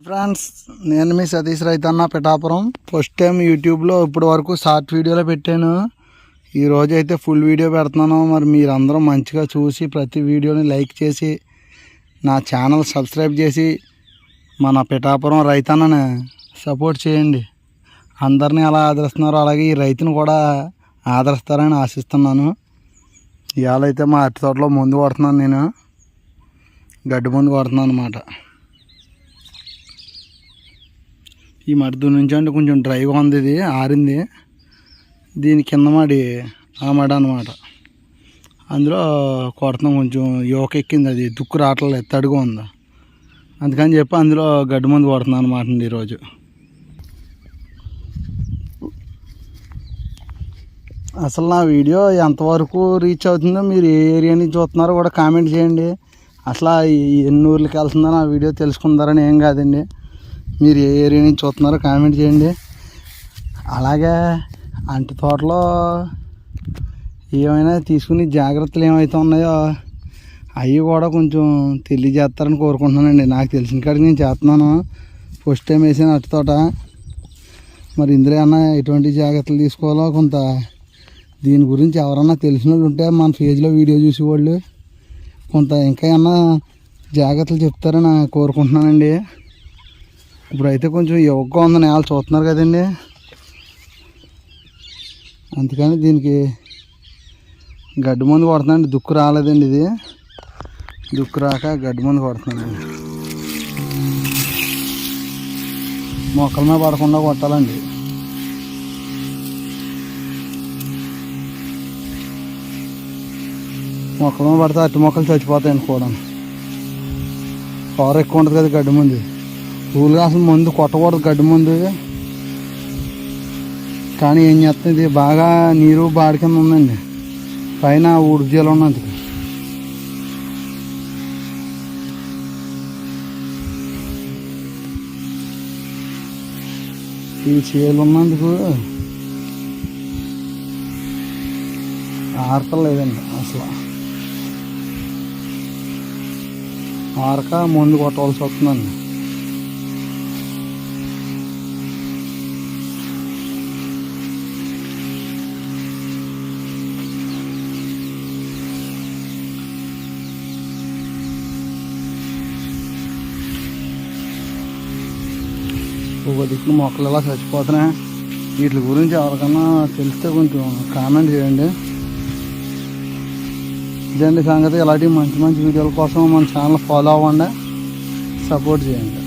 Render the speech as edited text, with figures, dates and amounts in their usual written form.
Friends, నేను మీ సతీష్ రైతన్న Pithapuram. First time యూట్యూబ్లో ఇప్పటి వరకు షార్ట్ వీడియోలో పెట్టాను. ఈరోజు అయితే ఫుల్ వీడియో పెడుతున్నాను. మరి మీరందరూ మంచిగా చూసి ప్రతి వీడియోని లైక్ చేసి నా ఛానల్ సబ్స్క్రైబ్ చేసి మన పిఠాపురం రైతన్నని సపోర్ట్ చేయండి. అందరినీ అలా ఆదరిస్తున్నారు, అలాగే ఈ రైతును కూడా ఆదరిస్తారని ఆశిస్తున్నాను. ఇవాళ అయితే మా అరటి తోటలో ముందు కొడుతున్నాను, నేను గడ్డి ముందు కొడుతున్నాను అన్నమాట. ఈ మడి నుంచి అంటే కొంచెం డ్రైగా ఉంది, ఇది ఆరింది. దీని కింద మడి ఆ మడి అన్నమాట. అందులో కొడుతున్నాం, కొంచెం యోక ఎక్కింది, అది దుక్కు రావట్లేదు, తడిగా ఉంది. అందుకని చెప్పి అందులో గడ్డి మందు కొడుతున్నాను అన్నమాట అండి ఈరోజు. అసలు నా వీడియో ఎంతవరకు రీచ్ అవుతుందో, మీరు ఏ ఏరియా నుంచి చూస్తున్నారో కూడా కామెంట్ చేయండి. అసలు ఎన్ని ఊర్లకి వెళ్తుందో నా వీడియో తెలుసుకుందారని ఏం కాదండి. మీరు ఏ ఏరియా నుంచి చూస్తున్నారో కామెంట్ చేయండి. అలాగే అంటి తోటలో ఏమైనా తీసుకుని జాగ్రత్తలు ఏమైతే ఉన్నాయో అవి కూడా కొంచెం తెలియజేస్తారని కోరుకుంటున్నానండి. నాకు తెలిసిన కాడికి నేను చేస్తున్నాను. ఫస్ట్ టైం వేసాను అరటి తోట. మరి ఇందులో ఏమన్నా ఎటువంటి జాగ్రత్తలు తీసుకోవాలో కొంత దీని గురించి ఎవరన్నా తెలిసిన వాళ్ళు ఉంటే మన పేజ్లో వీడియో చూసేవాళ్ళు కొంత ఇంకా ఏమన్నా జాగ్రత్తలు చెప్తారని కోరుకుంటున్నానండి. ఇప్పుడైతే కొంచెం యోగ్గా ఉందని వాళ్ళు చూస్తున్నారు కదండి, అందుకని దీనికి గడ్డి మందు కొడుతున్నాండి. దుక్కు రాలేదండి, ఇది దుక్కు రాక గడ్డి మందు కొడుతున్నాండి. మొక్కల మీద పడకుండా కొట్టాలండి. మొక్కల మీద పడితే అట్టి మొక్కలు చచ్చిపోతాయండి కూడా. పవర్ ఎక్కువ ఉంటుంది కదా గడ్డి మందు. పూలు అసలు మందు కొట్టకూడదు గడ్డి మందు. కానీ ఏం చేస్తుంది, బాగా నీరు బాడి కింద ఉందండి, పైన ఉడిజీలు ఉన్నందుకు. ఈ చేలు ఉన్నందుకు ఆరతలేదండి. అసలు ఆరక మందు కొట్టవలసి వస్తుందండి. ఒక దిక్కు మొక్కలు ఎలా చచ్చిపోతున్నాయి. వీటి గురించి ఎవరికన్నా తెలిస్తే కొంచెం కామెంట్ చేయండి. ఇదండి సంగతి. ఇలాంటి మంచి మంచి వీడియోల కోసం మన ఛానల్ ఫాలో అవ్వండి, సపోర్ట్ చేయండి.